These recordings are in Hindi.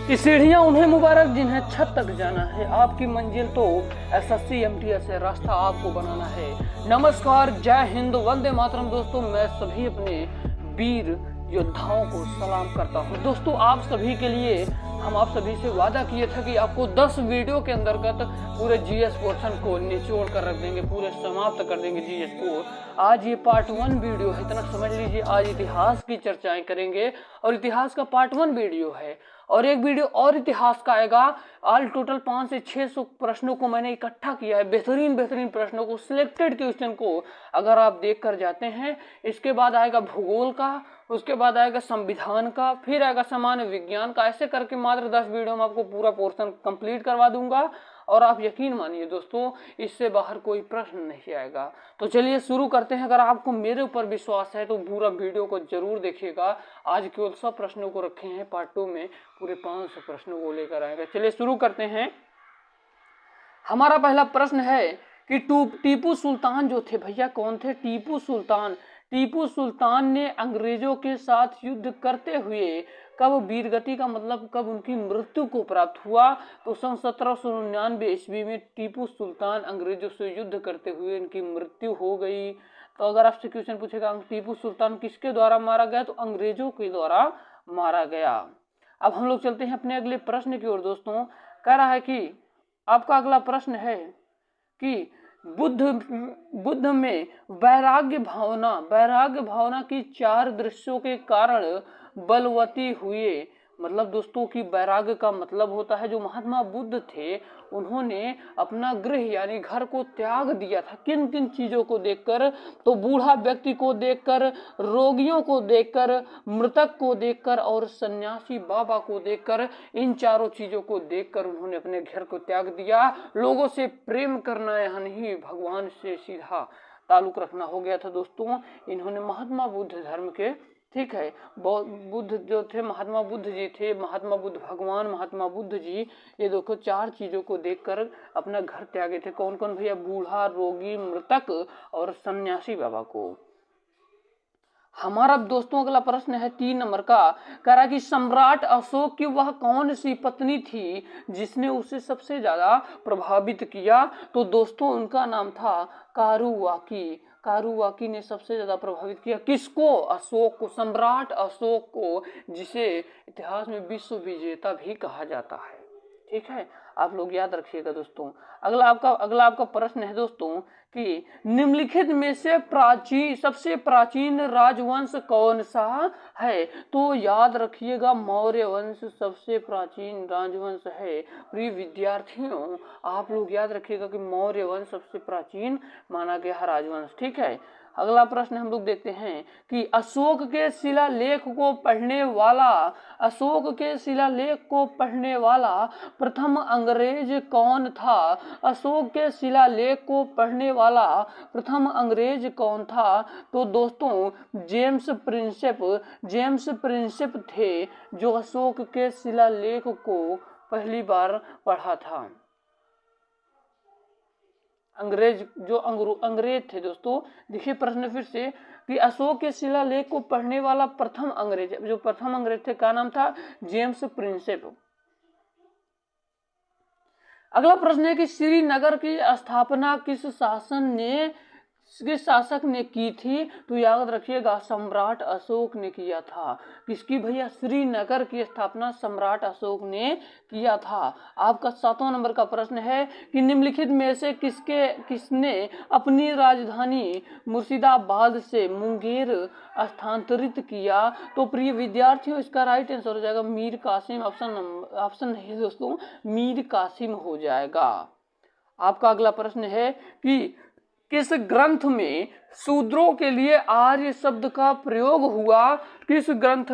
ये सीढ़ियां उन्हें मुबारक जिन्हें छत तक जाना है। आपकी मंजिल तो एसएससी एमटीएस है, रास्ता आपको बनाना है। नमस्कार, जय हिंद, वंदे मातरम। दोस्तों, मैं सभी अपने वीर योद्धाओं को सलाम करता हूं। दोस्तों, आप सभी के लिए हम आप सभी से वादा किए थे कि आपको 10 वीडियो के अंतर्गत पूरे जीएस पोर्शन को निचोड़ कर रख देंगे, पूरे समाप्त कर देंगे जीएस को। आज ये पार्ट 1 वीडियो है, इतना समझ लीजिए। आज इतिहास की चर्चाएं करेंगे और इतिहास का पार्ट 1 वीडियो है और एक वीडियो और इतिहास का आएगा। ऑल टोटल 500 से 600 प्रश्नों को मैंने इकट्ठा किया है, बेहतरीन प्रश्नों को, सिलेक्टेड क्वेश्चन को अगर आप देख कर जाते हैं। इसके बाद आएगा भूगोल का, उसके बाद आएगा संविधान का, फिर आएगा सामान्य विज्ञान का। ऐसे करके मात्र 10 वीडियो में आपको पूरा पोर्शन कंप्लीट करवा दूंगा और आप यकीन मानिए दोस्तों, इससे बाहर कोई प्रश्न नहीं आएगा। तो चलिए शुरू करते हैं। अगर आपको मेरे ऊपर विश्वास है तो पूरा वीडियो को जरूर देखिएगा। आज केवल 100 प्रश्नों को रखे हैं, पार्ट 2 में पूरे 500 प्रश्नों को लेकर आएगा। चलिए शुरू करते हैं। हमारा पहला प्रश्न है कि टीपू सुल्तान जो थे भैया, कौन थे? टीपू सुल्तान। टीपू सुल्तान ने अंग्रेजों के साथ युद्ध करते हुए कब वीरगति का मतलब कब उनकी मृत्यु को प्राप्त हुआ? तो सन 1799 ईस्वी में टीपू सुल्तान अंग्रेजों से युद्ध करते हुए इनकी मृत्यु हो गई। तो अगर आपसे क्वेश्चन पूछेगा टीपू सुल्तान किसके द्वारा मारा गया, तो अंग्रेजों के द्वारा मारा गया। अब हम लोग चलते हैं अपने अगले प्रश्न की ओर। दोस्तों, कह रहा है कि आपका अगला प्रश्न है कि बुद्ध में वैराग्य भावना की 4 दृश्यों के कारण बलवती हुए। मतलब दोस्तों की वैराग्य का मतलब होता है, जो महात्मा बुद्ध थे उन्होंने अपना गृह यानी घर को त्याग दिया था। किन किन चीजों को देखकर? तो बूढ़ा व्यक्ति को देखकर, रोगियों को देखकर, मृतक को देखकर और सन्यासी बाबा को देखकर। इन चारों चीजों को देखकर उन्होंने अपने घर को त्याग दिया। लोगों से प्रेम करना यानी भगवान से सीधा ताल्लुक रखना हो गया था दोस्तों। इन्होंने महात्मा बुद्ध धर्म के, ठीक है, बुद्ध जो थे, महात्मा बुद्ध जी थे, महात्मा बुद्ध भगवान महात्मा बुद्ध जी, ये देखो 4 चीजों को देखकर अपना घर त्यागे थे। कौन कौन भैया? बूढ़ा, रोगी, मृतक और सन्यासी बाबा को। हमारा दोस्तों अगला प्रश्न है 3 नंबर का। कह रहा है कि सम्राट अशोक की वह कौन सी पत्नी थी जिसने उसे सबसे ज्यादा प्रभावित किया? तो दोस्तों उनका नाम था कारुवाकी। कारुवाकी ने सबसे ज्यादा प्रभावित किया किसको? अशोक को, सम्राट अशोक को, जिसे इतिहास में विश्व विजेता भी कहा जाता है। ठीक है, आप लोग याद रखिएगा दोस्तों। अगला आपका प्रश्न है दोस्तों कि निम्नलिखित में से सबसे प्राचीन राजवंश कौन सा है? तो याद रखिएगा, मौर्य वंश सबसे प्राचीन राजवंश है। प्रिय विद्यार्थियों, आप लोग याद रखिएगा कि मौर्य वंश सबसे प्राचीन माना गया राजवंश। ठीक है, अगला प्रश्न हम लोग देखते हैं कि अशोक के शिलालेख को पढ़ने वाला प्रथम अंग्रेज कौन था? अशोक के शिलालेख को पढ़ने वाला प्रथम अंग्रेज कौन था? तो दोस्तों जेम्स प्रिंसेप थे, जो अशोक के शिलालेख को पहली बार पढ़ा था। अंग्रेज थे दोस्तों। देखिए प्रश्न फिर से कि अशोक के शिलालेख को पढ़ने वाला प्रथम अंग्रेज थे, क्या नाम था? James Prinsep. अगला प्रश्न है कि श्रीनगर की स्थापना किस शासक ने की थी? तो याद रखिएगा, सम्राट अशोक ने किया था। किसकी भैया? श्रीनगर की स्थापना सम्राट अशोक ने किया था। आपका 7वां नंबर का प्रश्न है कि निम्नलिखित में से किसने अपनी राजधानी मुर्शिदाबाद से मुंगेर स्थानांतरित किया? तो प्रिय विद्यार्थियों, इसका राइट आंसर हो जाएगा मीर कासिम। ऑप्शन नहीं दोस्तों, मीर कासिम हो जाएगा। आपका अगला प्रश्न है कि किस ग्रंथ में शूद्रों के लिए आर्य शब्द का प्रयोग हुआ? किस ग्रंथ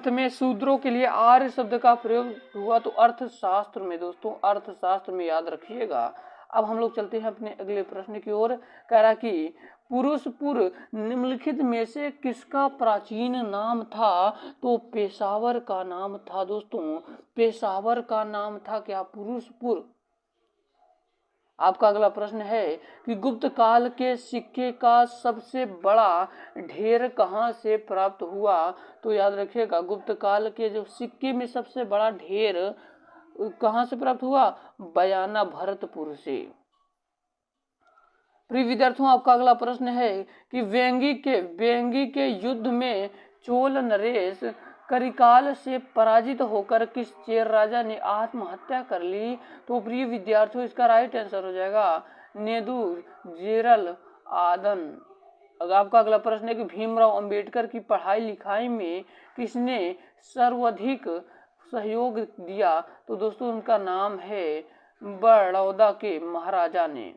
में शूद्रों के लिए आर्य शब्द का प्रयोग हुआ? तो अर्थशास्त्र में दोस्तों, अर्थशास्त्र में, याद रखिएगा। अब हम लोग चलते हैं अपने अगले प्रश्न की ओर। कह रहा कि पुरुषपुर निम्नलिखित में से किसका प्राचीन नाम था? तो पेशावर का नाम था दोस्तों, पेशावर का नाम था क्या? पुरुषपुर। आपका अगला प्रश्न है कि गुप्त काल के सिक्के का सबसे बड़ा ढेर कहाँ से प्राप्त हुआ? तो याद रखिएगा, गुप्त काल के जो सिक्के में सबसे बड़ा ढेर कहाँ से प्राप्त हुआ? बयाना भरतपुर से। प्रिय विद्यार्थियों, आपका अगला प्रश्न है कि वेंगी के युद्ध में चोल नरेश करिकाल से पराजित होकर किस चेर राजा ने आत्महत्या कर ली? तो प्रिय विद्यार्थियों, इसका राइट आंसर हो जाएगा नेदुर जेरल आदन। अगर आपका अगला प्रश्न है कि भीमराव अंबेडकर की पढ़ाई लिखाई में किसने सर्वाधिक सहयोग दिया? तो दोस्तों उनका नाम है बड़ौदा के महाराजा ने।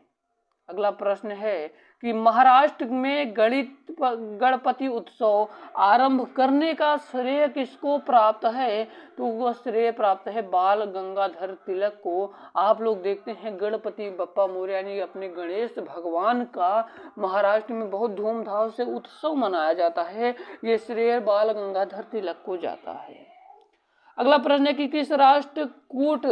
अगला प्रश्न है कि महाराष्ट्र में गणपति उत्सव आरंभ करने का श्रेय किसको प्राप्त है? तो वह श्रेय प्राप्त है बाल गंगाधर तिलक को। आप लोग देखते हैं गणपति बप्पा मोरया यानी अपने गणेश भगवान का महाराष्ट्र में बहुत धूमधाम से उत्सव मनाया जाता है, ये श्रेय बाल गंगाधर तिलक को जाता है। अगला प्रश्न है कि किस राष्ट्रकूट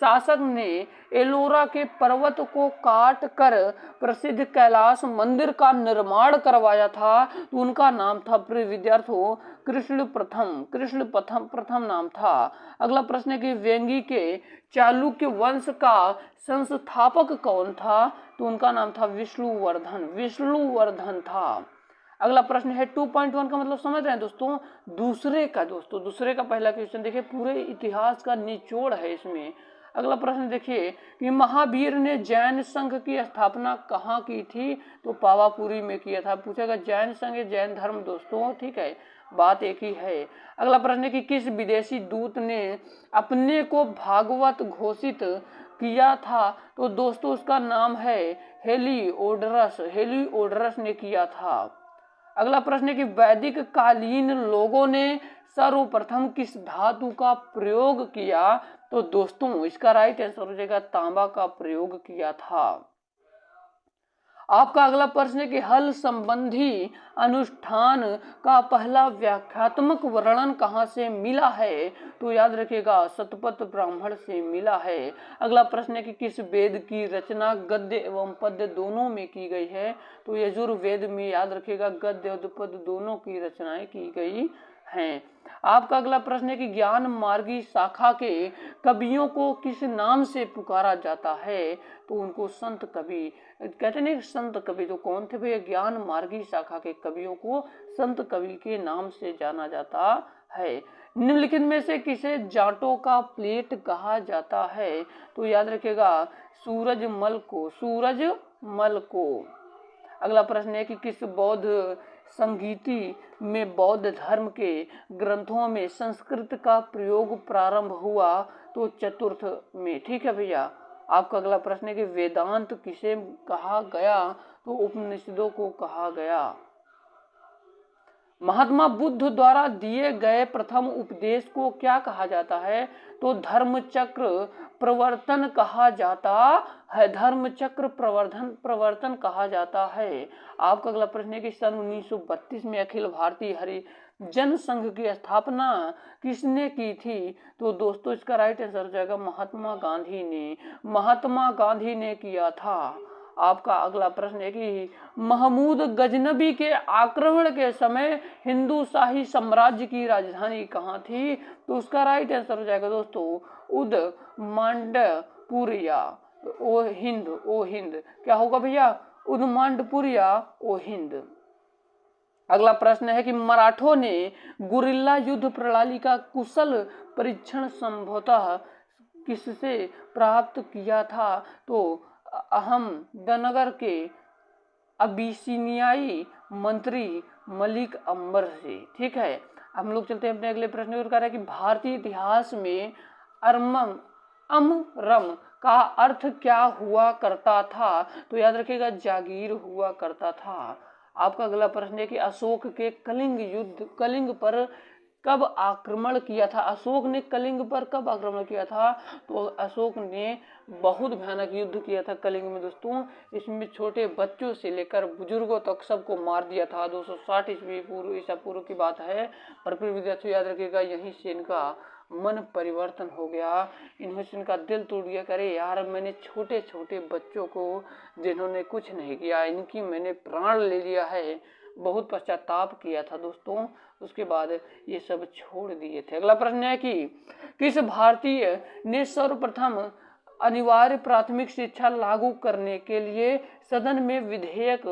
शासक ने एलोरा के पर्वत को काट कर प्रसिद्ध कैलाश मंदिर का निर्माण करवाया था? तो उनका नाम था प्रिय विद्यार्थियों कृष्ण प्रथम नाम था। अगला प्रश्न है कि वेंगी के चालुक्य वंश का संस्थापक कौन था? तो उनका नाम था विष्णुवर्धन था। अगला प्रश्न है 2.1 का मतलब समझ रहे हैं दोस्तों, दूसरे का पहला क्वेश्चन देखिए, पूरे इतिहास का निचोड़ है इसमें। अगला प्रश्न देखिए कि महावीर ने जैन संघ की स्थापना कहाँ की थी? तो पावापुरी में किया था। पूछेगा जैन संघ जैन धर्म दोस्तों, ठीक है, बात एक ही है। अगला प्रश्न है कि किस विदेशी दूत ने अपने को भागवत घोषित किया था? तो दोस्तों उसका नाम है हेलिओडोरस ने किया था। अगला प्रश्न है कि वैदिक कालीन लोगों ने सर्वप्रथम किस धातु का प्रयोग किया? तो दोस्तों इसका राइट आंसर हो जाएगा तांबा का प्रयोग किया था। आपका अगला प्रश्न है कि हल संबंधी अनुष्ठान का पहला व्याख्यात्मक वर्णन कहाँ से मिला है? तो याद रखिएगा शतपथ ब्राह्मण से मिला है। अगला प्रश्न है कि किस वेद की रचना गद्य एवं पद्य दोनों में की गई है? तो यजुर्वेद में याद रखिएगा गद्य और पद्य दोनों की रचनाएं की गई हैं। आपका अगला प्रश्न है कि ज्ञान मार्गी शाखा के कवियों को किस नाम से पुकारा जाता है? तो उनको संत कवि कहते नहीं, संत कवि तो कौन थे भैया? ज्ञान मार्गी शाखा के कवियों को संत कवि के नाम से जाना जाता है। निम्नलिखित में से किसे जाटों का प्लेट कहा जाता है? तो याद रखिएगा सूरजमल को। अगला प्रश्न है कि किस बौद्ध संगीति में बौद्ध धर्म के ग्रंथों में संस्कृत का प्रयोग प्रारंभ हुआ? तो चतुर्थ में, ठीक है भैया। आपका अगला प्रश्न है कि वेदांत किसे कहा गया? तो उपनिषदों को कहा गया। महात्मा बुद्ध द्वारा दिए गए प्रथम उपदेश को क्या कहा जाता है? तो धर्मचक्र प्रवर्तन कहा जाता है। धर्मचक्र प्रवर्तन कहा जाता है। आपका अगला प्रश्न है कि सन 1932 में अखिल भारतीय हरिजन संघ की स्थापना किसने की थी? तो दोस्तों इसका राइट आंसर हो जाएगा महात्मा गांधी ने किया था। आपका अगला प्रश्न है कि महमूद गजनबी के आक्रमण के समय हिंदू शाही साम्राज्य की राजधानी कहाँ थी? तो उसका राइट आंसर हो जाएगा दोस्तों उदमांडपुरिया ओ हिंद। क्या होगा भैया? उदमांडपुरिया ओ हिंद। अगला प्रश्न है कि मराठों ने गुरिल्ला युद्ध प्रणाली का कुशल परीक्षण संभवतः किससे प्राप्त किया था? तो अहमदनगर के अबिसिनियाई मंत्री मलिक अंबर से, ठीक है। हम लोग चलते हैं अपने अगले प्रश्न की ओर। कह रहा है कि भारतीय इतिहास में अमरम का अर्थ क्या हुआ करता था? तो याद रखिएगा जागीर हुआ करता था। आपका अगला प्रश्न है कि अशोक के कलिंग कब आक्रमण किया था? अशोक ने कलिंग पर कब आक्रमण किया था? तो अशोक ने बहुत भयानक युद्ध किया था कलिंग में दोस्तों। इसमें छोटे बच्चों से लेकर बुजुर्गों तक सबको मार दिया था। 260 ईसा पूर्व की बात है। पर फिर विद्यार्थियों याद रखिएगा, यहीं से इनका मन परिवर्तन हो गया। इन्होंने इनका दिल तोड़ दिया, करे यार मैंने छोटे छोटे बच्चों को जिन्होंने कुछ नहीं किया, इनकी मैंने प्राण ले लिया है। बहुत पश्चाताप किया था दोस्तों। उसके बाद ये सब छोड़ दिए थे। अगला प्रश्न है कि किस भारतीय ने सर्वप्रथम अनिवार्य प्राथमिक शिक्षा लागू करने के लिए सदन में विधेयक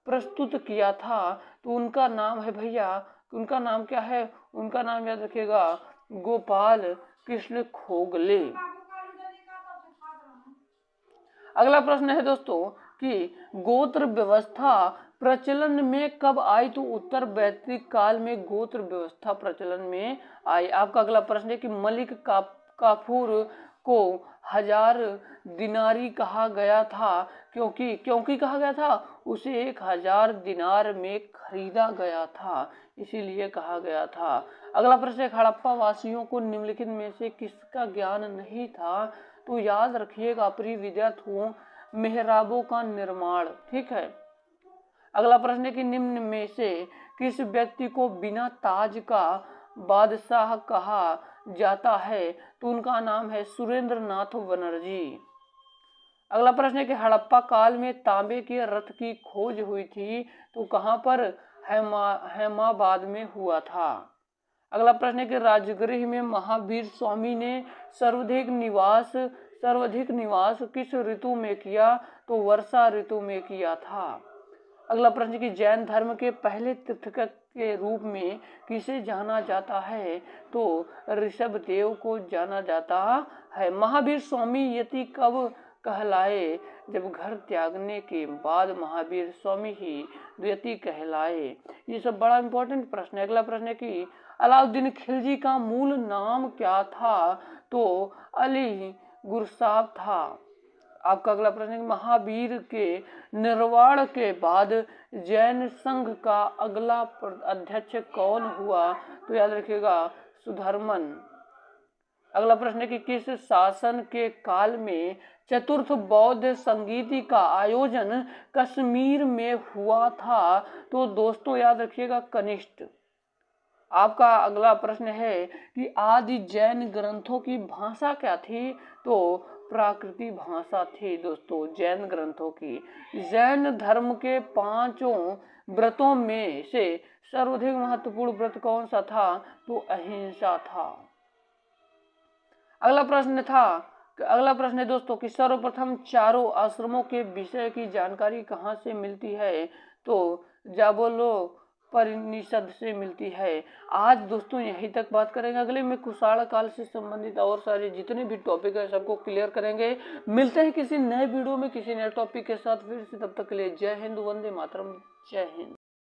प्रस्तुत किया था? तो उनका नाम है भैया, उनका नाम क्या है? उनका नाम याद रखिएगा, गोपाल कृष्ण गोखले। अगला प्रश्न है दोस्तों कि गोत्र व्यवस्था प्रचलन में कब आई? तो उत्तर वैदिक काल में गोत्र व्यवस्था प्रचलन में आई। आपका अगला प्रश्न है कि मलिक काफूर को 1000 दिनारी कहा गया था क्योंकि कहा गया था? उसे 1000 दिनार में खरीदा गया था, इसीलिए कहा गया था। अगला प्रश्न है हड़प्पा वासियों को निम्नलिखित में से किसका ज्ञान नहीं था? तो याद रखिएगा प्रिय विद्यार्थियों, मेहराबों का निर्माण। ठीक है। अगला प्रश्न है कि निम्न में से किस व्यक्ति को बिना ताज का बादशाह कहा जाता है? तो उनका नाम है सुरेंद्र नाथ बनर्जी। अगला प्रश्न है कि हड़प्पा काल में तांबे के रथ की खोज हुई थी, तो कहां पर? हैमाबाद में हुआ था। अगला प्रश्न है कि राजगृह में महावीर स्वामी ने सर्वाधिक निवास किस ऋतु में किया? तो वर्षा ऋतु में किया था। अगला प्रश्न कि जैन धर्म के पहले तीर्थकर के रूप में किसे जाना जाता है? तो ऋषभ देव को जाना जाता है। महावीर स्वामी यति कब कहलाए? जब घर त्यागने के बाद महावीर स्वामी ही यति कहलाए। ये सब बड़ा इंपॉर्टेंट प्रश्न है। अगला प्रश्न है कि अलाउद्दीन खिलजी का मूल नाम क्या था? तो अली गुरसाब था। आपका अगला प्रश्न है महावीर के निर्वाण के बाद जैन संघ का अगला अध्यक्ष कौन हुआ? तो याद रखिएगा सुधर्मन। अगला प्रश्न है कि किस शासन के काल में चतुर्थ बौद्ध संगीति का आयोजन कश्मीर में हुआ था? तो दोस्तों याद रखिएगा कनिष्ठ। आपका अगला प्रश्न है कि आदि जैन ग्रंथों की भाषा क्या थी? तो प्राकृतिक भाषा थी दोस्तों जैन ग्रंथों की। जैन धर्म के 5 व्रतों में से सर्वाधिक महत्वपूर्ण व्रत कौन सा था? तो अहिंसा था। अगला प्रश्न है दोस्तों कि सर्वप्रथम चारों आश्रमों के विषय की जानकारी कहाँ से मिलती है? तो जाबलोपनिषद से मिलती है। आज दोस्तों यहीं तक बात करेंगे। अगले में कुषाण काल से संबंधित और सारे जितने भी टॉपिक है सबको क्लियर करेंगे। मिलते हैं किसी नए वीडियो में किसी नए टॉपिक के साथ फिर से। तब तक के लिए जय हिंद, वंदे मातरम, जय हिंद।